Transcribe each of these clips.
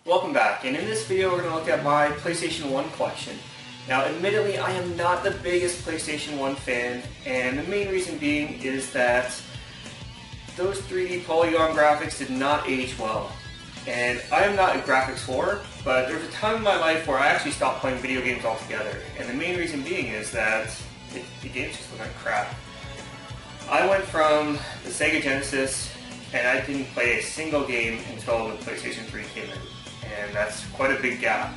Welcome back, and in this video we're going to look at my PlayStation 1 collection. Now admittedly I am not the biggest PlayStation 1 fan, and the main reason being is that those 3D polygon graphics did not age well. And I am not a graphics whore, but there was a time in my life where I actually stopped playing video games altogether, and the main reason being is that the games just look like crap. I went from the Sega Genesis and I didn't play a single game until the PlayStation 3 came in. And that's quite a big gap.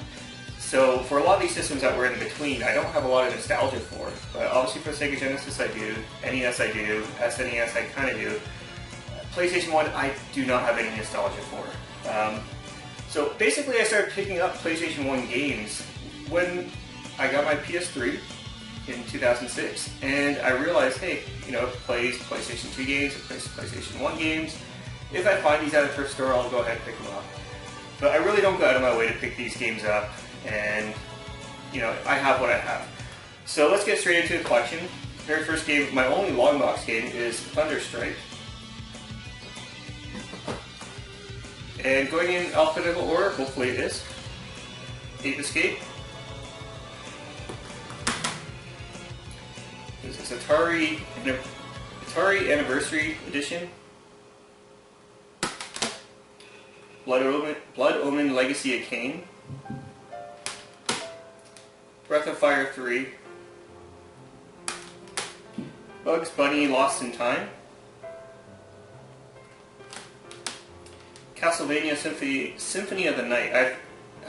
So for a lot of these systems that were in between, I don't have a lot of nostalgia for. But obviously for Sega Genesis I do, NES I do, SNES I kind of do. PlayStation 1 I do not have any nostalgia for. So basically I started picking up PlayStation 1 games when I got my PS3 in 2006. And I realized, hey, you know, it plays PlayStation 2 games, it plays PlayStation 1 games. If I find these at a thrift store, I'll go ahead and pick them up. But I really don't go out of my way to pick these games up, and you know, I have what I have. So let's get straight into the collection. Very first game, my only long box game, is Thunderstrike. And going in alphabetical order, hopefully it is. Ape Escape. This is Atari Anniversary Edition. Blood Omen Legacy of Kain, Breath of Fire 3, Bugs Bunny Lost in Time, Castlevania Symphony of the Night. I've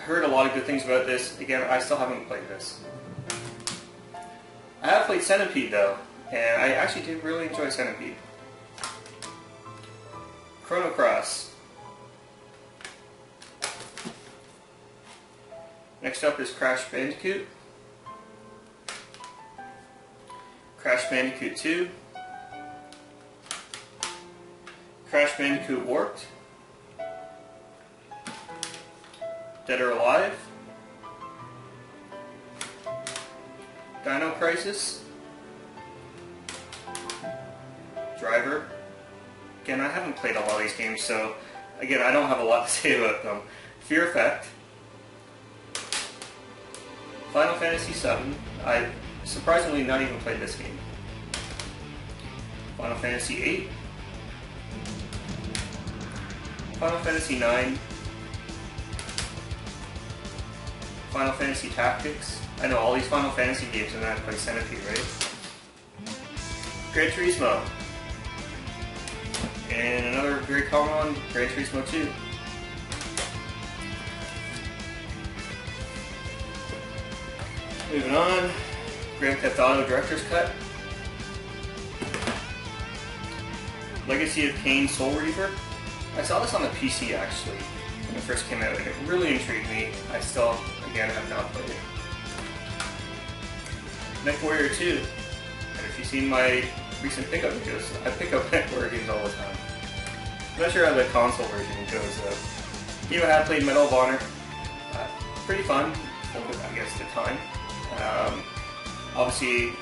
heard a lot of good things about this. Again, I still haven't played this. I have played Centipede though, and I actually did really enjoy Centipede. Chrono Cross. Next up is Crash Bandicoot, Crash Bandicoot 2, Crash Bandicoot Warped, Dead or Alive, Dino Crisis, Driver. Again, I haven't played a lot of these games, so again, I don't have a lot to say about them. Fear Effect, Final Fantasy VII. I surprisingly not even played this game. Final Fantasy VIII. Final Fantasy IX. Final Fantasy Tactics. I know all these Final Fantasy games and I play Centipede, right? Gran Turismo. And another very common one, Gran Turismo 2. Moving on, Grand Theft Auto Director's Cut, Legacy of Kain Soul Reaver. I saw this on the PC actually when it first came out, and it really intrigued me. I still, again, have not played it. MechWarrior 2, and if you've seen my recent pickup videos, I pick up MechWarrior games all the time. I'm not sure how the console version goes though. You know, I have played Medal of Honor. Pretty fun, I guess, at the time. Obviously,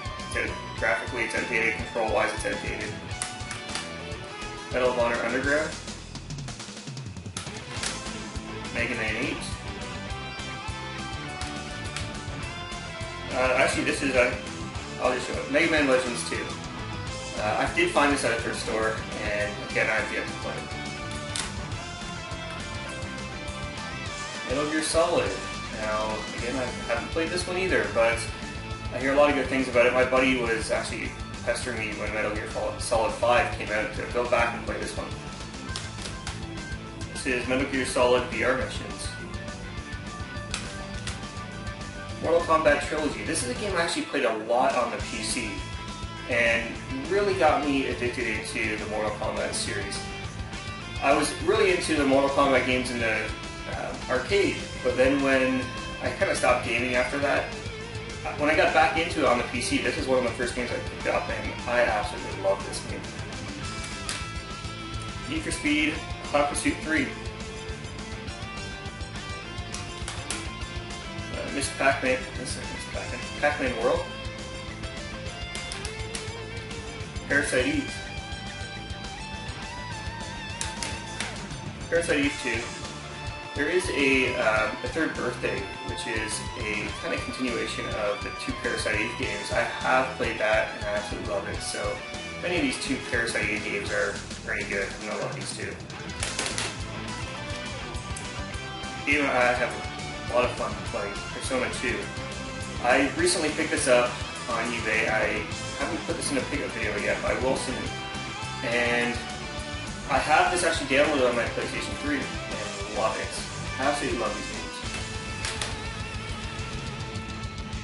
graphically it's outdated, control-wise it's outdated. Medal of Honor Underground, Mega Man 8. Actually, this is I'll just show it. Mega Man Legends 2. I did find this at a thrift store, and again, I have yet to play it. Metal Gear Solid. Now, again, I haven't played this one either, but I hear a lot of good things about it. My buddy was actually pestering me when Metal Gear Solid 5 came out to go back and play this one. This is Metal Gear Solid VR Missions. Mortal Kombat Trilogy. This is a game I actually played a lot on the PC, and really got me addicted into the Mortal Kombat series. I was really into the Mortal Kombat games in the arcade, but then when I kind of stopped gaming after that, when I got back into it on the PC, this is one of the first games I picked up, and I absolutely love this game. Need for Speed Hot Pursuit 3. Miss Pac-Man, Pac-Man World. Parasite Eve. Parasite Eve 2. There is a third birthday, which is a kind of continuation of the two Parasite Eve games. I have played that and I absolutely love it. So if any of these two Parasite Eve games are pretty good, I'm gonna love these two. Even I have a lot of fun playing Persona 2. I recently picked this up on eBay. I haven't put this in a pickup video yet, but I will soon. And I have this actually downloaded on my PlayStation 3 and love it. I absolutely love these games.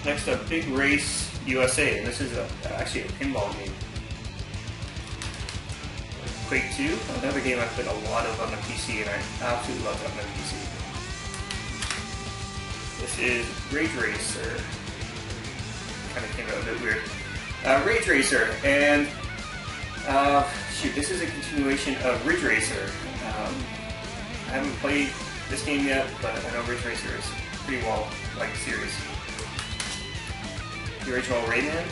Next up, Big Race USA, and this is actually a pinball game. Quake 2, another game I played a lot of on the PC, and I absolutely love it on the PC. This is Rage Racer. Kind of came out a bit weird. Rage Racer, and shoot, this is a continuation of Ridge Racer. I haven't played this game yet, but I know Ridge Racer is pretty well liked series. The original Rayman.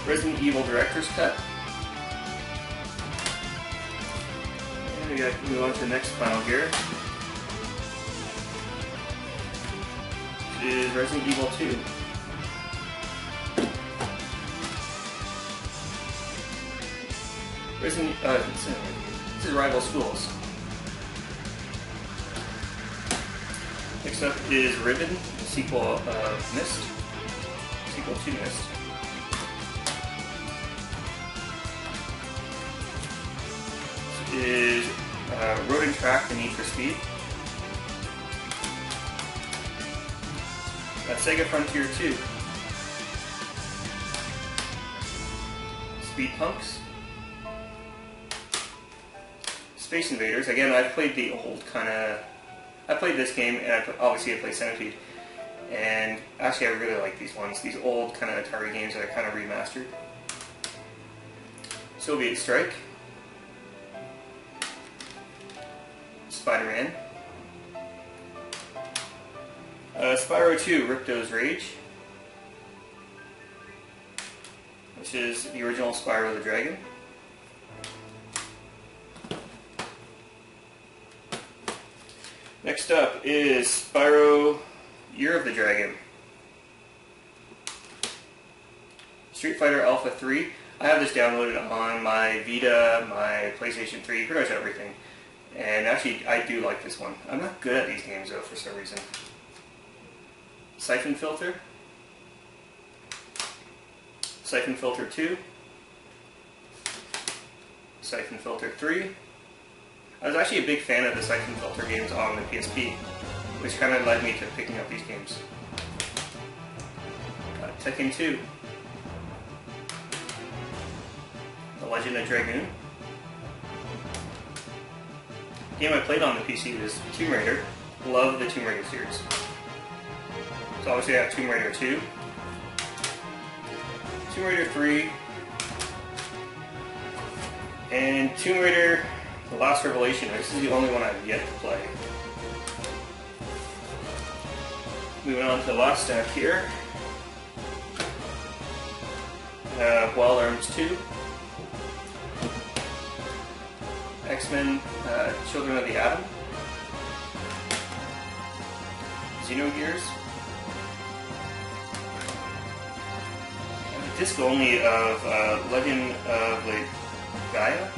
Resident Evil Director's Cut. And we gotta move on to the next file here. Which is Resident Evil 2. This is Rival Schools. Next up is Ribbon, the sequel of Myst. Sequel to Myst. This is Road and Track, the Need for Speed. Sega Frontier 2. Speed Punks. Space Invaders. Again, I've played the old kind of... I played this game, and obviously I played Centipede. And actually I really like these ones. These old kind of Atari games that are kind of remastered. Soviet Strike. Spider-Man. Spyro 2, Ripto's Rage, which is the original Spyro the Dragon. Next up is Spyro Year of the Dragon. Street Fighter Alpha 3. I have this downloaded on my Vita, my PlayStation 3, pretty much everything. And actually, I do like this one. I'm not good at these games though, for some reason. Siphon Filter. Siphon Filter 2. Siphon Filter 3. I was actually a big fan of the Siphon Filter games on the PSP, which kind of led me to picking up these games. Tekken 2. The Legend of Dragoon. The game I played on the PC was Tomb Raider. Love the Tomb Raider series. So obviously I have Tomb Raider 2, Tomb Raider 3, and Tomb Raider The Last Revelation. This is the only one I've yet to play. Moving on to the last stack here. Wild Arms 2, X-Men Children of the Atom, Xenogears, disc only of Legend of Gaia.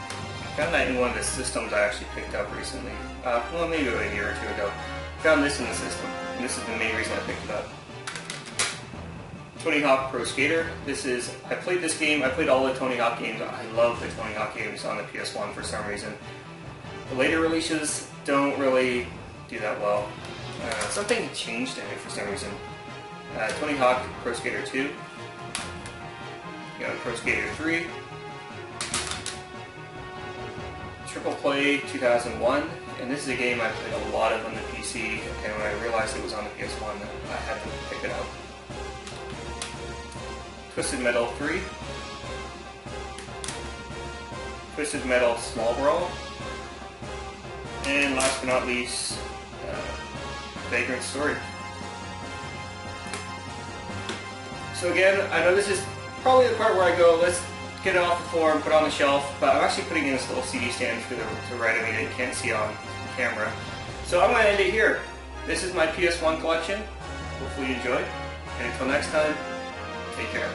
I found that in one of the systems I actually picked up recently. Well, maybe a year or two ago. Found this in the system, and this is the main reason I picked it up. Tony Hawk Pro Skater. I played this game, I played all the Tony Hawk games. I love the Tony Hawk games on the PS1 for some reason. The later releases don't really do that well. Something changed in it for some reason. Tony Hawk Pro Skater 2. You got Pro Skater 3. Triple Play 2001. And this is a game I played a lot of on the PC, and when I realized it was on the PS1, I had to pick it up. Twisted Metal 3. Twisted Metal Small Brawl. And last but not least, Vagrant Story. So again, I know this is probably the part where I go, let's get it off the floor and put it on the shelf, but I'm actually putting in this little CD stand to the right of me that you can't see on camera. So I'm going to end it here. This is my PS1 collection. Hopefully you enjoyed. And until next time, take care.